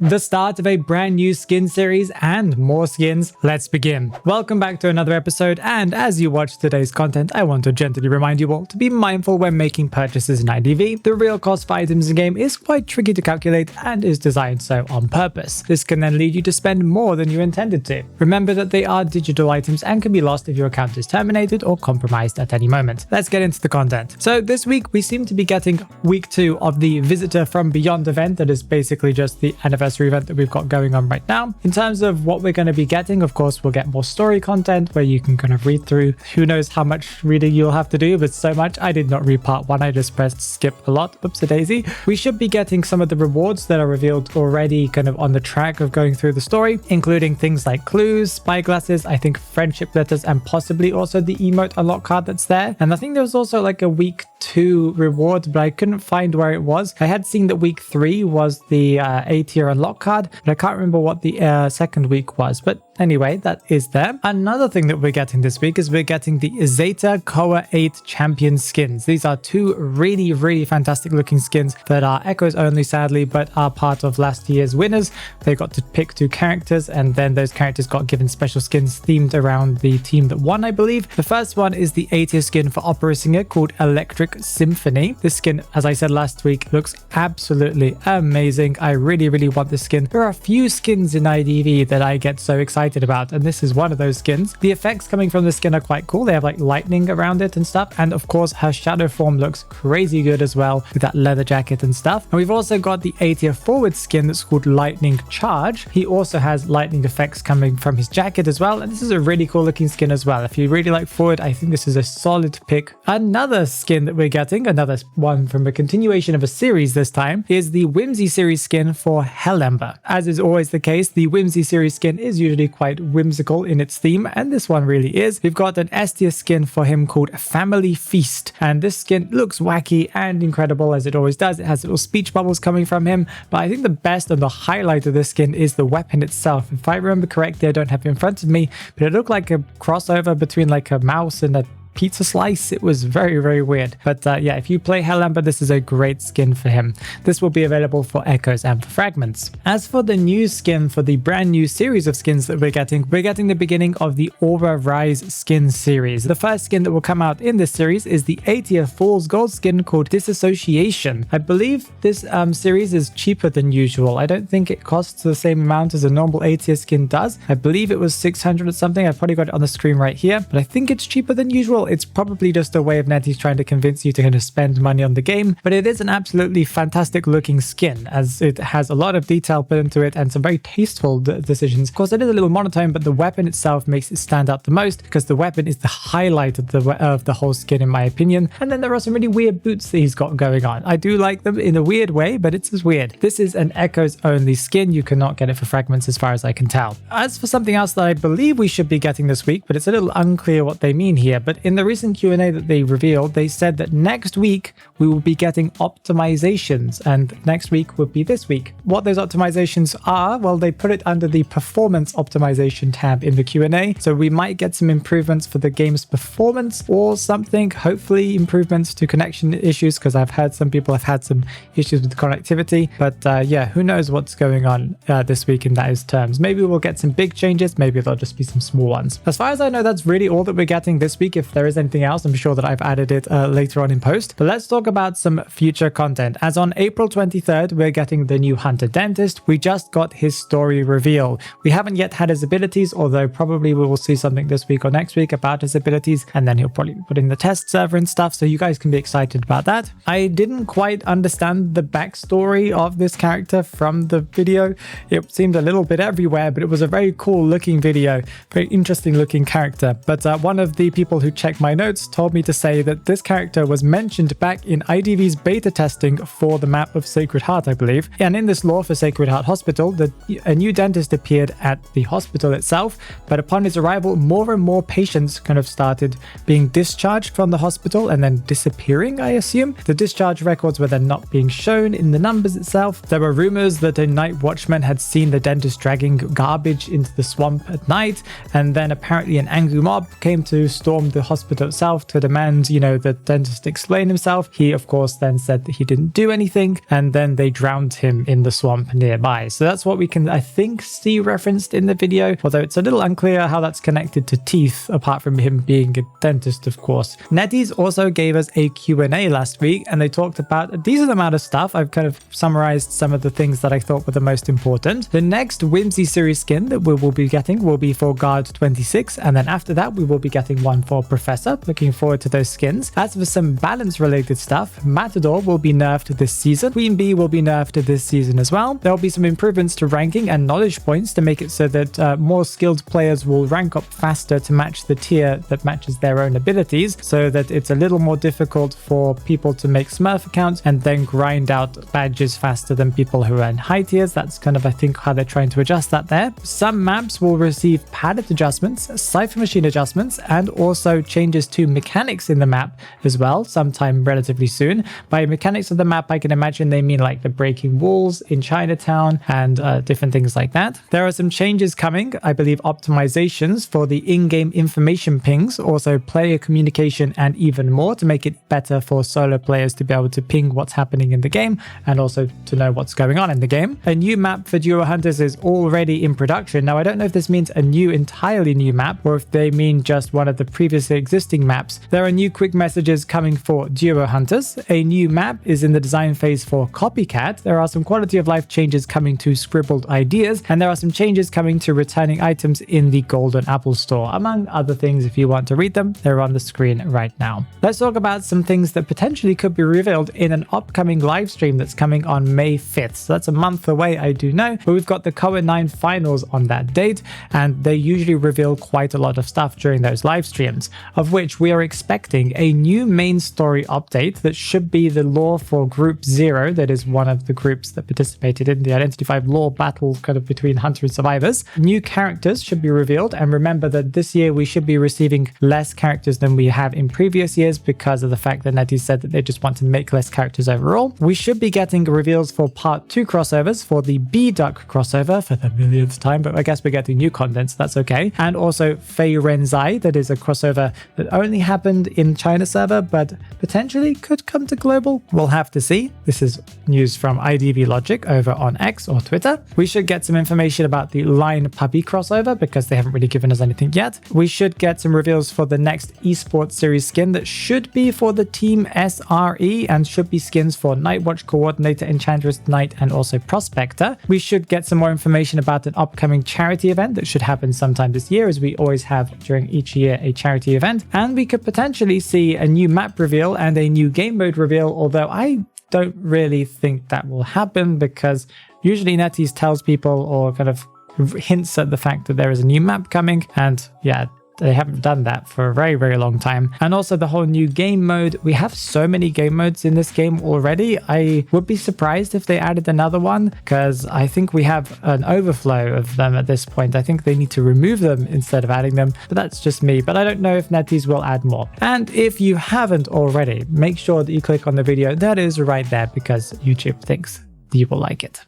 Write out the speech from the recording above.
The start of a brand new skin series and more skins. Let's begin. Welcome back to another episode, and as you watch today's content, I want to gently remind you all to be mindful when making purchases in IDV. The real cost for items in game is quite tricky to calculate and is designed so on purpose. This can then lead you to spend more than you intended to. Remember that they are digital items and can be lost if your account is terminated or compromised at any moment. Let's get into the content. So this week we seem to be getting week 2 of the Visitor from Beyond event. That is basically just the anniversary event that we've got going on right now. In terms of what we're going to be getting, of course, we'll get more story content where you can kind of read through. Who knows how much reading you'll have to do, but so much. I did not read part 1. I just pressed skip a lot. Oops a daisy. We should be getting some of the rewards that are revealed already kind of on the track of going through the story, including things like clues, spy glasses, I think friendship letters, and possibly also the emote unlock card that's there. And I think there was also like a week 2 reward, but I couldn't find where it was. I had seen that week 3 was the A tier unlock card, but I can't remember what the second week was. But anyway, that is there. Another thing that we're getting this week is we're getting the COA Champion Skins. These are 2 really fantastic looking skins that are echoes only, sadly, but are part of last year's winners. They got to pick 2 characters, and then those characters got given special skins themed around the team that won, I believe. The first one is the A tier skin for opera singer called Electric Symphony. This skin, as I said last week, looks absolutely amazing. I really want this skin. There are a few skins in IDV that I get so excited about, and this is one of those skins. The effects coming from the skin are quite cool. They have like lightning around it and stuff, and of course her shadow form looks crazy good as well with that leather jacket and stuff. And we've also got the A tier forward skin that's called Lightning Charge. He also has lightning effects coming from his jacket as well, and this is a really cool looking skin as well. If you really like forward, I think this is a solid pick. Another skin that we're getting, another one from a continuation of a series this time, is the Whimsy series skin for Ember. As is always the case, the Whimsy series skin is usually quite whimsical in its theme, and this one really is. We've got an S tier skin for him called Family Feast, and this skin looks wacky and incredible as it always does. It has little speech bubbles coming from him, but I think the best and the highlight of this skin is the weapon itself. If I remember correctly, I don't have it in front of me, but it looked like a crossover between like a mouse and a pizza slice. It was very weird, but yeah, if you play Ember, this is a great skin for him. This will be available for echoes and for fragments. As for the new skin for the brand new series of skins that we're getting the beginning of the Aura Rise skin series. The first skin that will come out in this series is the A tier Fool's Gold skin called Disassociation. I believe this series is cheaper than usual. I don't think it costs the same amount as a normal A tier skin does. I believe it was 600 or something. I've probably got it on the screen right here, but I think it's cheaper than usual. It's probably just a way of Netties trying to convince you to kind of spend money on the game, but it is an absolutely fantastic looking skin as it has a lot of detail put into it and some very tasteful decisions. Of course, it is a little monotone, but the weapon itself makes it stand out the most because the weapon is the highlight of the whole skin in my opinion. And then there are some really weird boots that he's got going on. I do like them in a weird way, but it's as weird. This is an echoes only skin. You cannot get it for fragments as far as I can tell. As for something else that I believe we should be getting this week, but it's a little unclear what they mean here, but in the recent Q&A that they revealed, they said that next week we will be getting optimizations, and next week would be this week. What those optimizations are, well, they put it under the performance optimization tab in the Q&A, so we might get some improvements for the game's performance or something, hopefully improvements to connection issues, because I've heard some people have had some issues with connectivity, but yeah, who knows what's going on this week in those terms. Maybe we'll get some big changes, maybe there'll just be some small ones. As far as I know, that's really all that we're getting this week. If there is anything else, I'm sure that I've added it later on in post. But let's talk about some future content. As on April 23rd, we're getting the new Hunter Dentist. We just got his story reveal. We haven't yet had his abilities, although probably we will see something this week or next week about his abilities, and then he'll probably put in the test server and stuff, so you guys can be excited about that. I didn't quite understand the backstory of this character from the video. It seemed a little bit everywhere, but it was a very cool looking video, very interesting looking character. But one of the people who checked my notes told me to say that this character was mentioned back in IDV's beta testing for the map of Sacred Heart, I believe. And in this lore for Sacred Heart Hospital, a new dentist appeared at the hospital itself, but upon his arrival, more and more patients kind of started being discharged from the hospital and then disappearing, I assume. The discharge records were then not being shown in the numbers itself. There were rumors that a night watchman had seen the dentist dragging garbage into the swamp at night, and then apparently an angry mob came to storm the hospital hospital itself to demand, you know, the dentist explain himself. He, of course, then said that he didn't do anything, and then they drowned him in the swamp nearby. So that's what we can, I think, see referenced in the video, although it's a little unclear how that's connected to teeth, apart from him being a dentist, of course. NetEase also gave us a Q&A last week, and they talked about a decent amount of stuff. I've kind of summarized some of the things that I thought were the most important. The next Whimsy series skin that we will be getting will be for Guard 26, and then after that we will be getting one for Professor. Looking forward to those skins. As for some balance related stuff, Matador will be nerfed this season. Queen Bee will be nerfed this season as well. There will be some improvements to ranking and knowledge points to make it so that more skilled players will rank up faster to match the tier that matches their own abilities, so that it's a little more difficult for people to make Smurf accounts and then grind out badges faster than people who are in high tiers. That's kind of, I think, how they're trying to adjust that there. Some maps will receive palette adjustments, cipher machine adjustments, and also changes to mechanics in the map as well, sometime relatively soon. By mechanics of the map, I can imagine they mean like the breaking walls in Chinatown and different things like that. There are some changes coming, I believe optimizations for the in-game information pings, also player communication, and even more to make it better for solo players to be able to ping what's happening in the game and also to know what's going on in the game. A new map for Duo Hunters is already in production. Now, I don't know if this means a entirely new map or if they mean just one of the previously existing maps. There are new quick messages coming for Duo Hunters. A new map is in the design phase for Copycat. There are some quality of life changes coming to Scribbled Ideas, and there are some changes coming to returning items in the Golden Apple Store, among other things. If you want to read them, they're on the screen right now. Let's talk about some things that potentially could be revealed in an upcoming live stream that's coming on May 5th. So that's a month away, I do know, but we've got the COA 9 finals on that date, and they usually reveal quite a lot of stuff during those live streams, of which we are expecting a new main story update that should be the lore for Group 0, that is one of the groups that participated in the Identity 5 lore battle kind of between Hunter and Survivors. New characters should be revealed, and remember that this year we should be receiving less characters than we have in previous years because of the fact that NetEase said that they just want to make less characters overall. We should be getting reveals for Part 2 crossovers, for the B-Duck crossover for the millionth time, but I guess we're getting new content, so that's okay. And also Fei Renzai, that is a crossover that only happened in China server, but potentially could come to global. We'll have to see. This is news from IDV Logic over on X or Twitter. We should get some information about the Line Puppy crossover because they haven't really given us anything yet. We should get some reveals for the next esports series skin that should be for the Team SRE and should be skins for Nightwatch, Coordinator, Enchantress, Knight, and also Prospector. We should get some more information about an upcoming charity event that should happen sometime this year, as we always have during each year a charity event. And we could potentially see a new map reveal and a new game mode reveal, although I don't really think that will happen because usually NetEase tells people or kind of hints at the fact that there is a new map coming, and yeah, they haven't done that for a very, very long time. And also the whole new game mode. We have so many game modes in this game already. I would be surprised if they added another one because I think we have an overflow of them at this point. I think they need to remove them instead of adding them, but that's just me. But I don't know if NetEase will add more. And if you haven't already, make sure that you click on the video that is right there because YouTube thinks you will like it.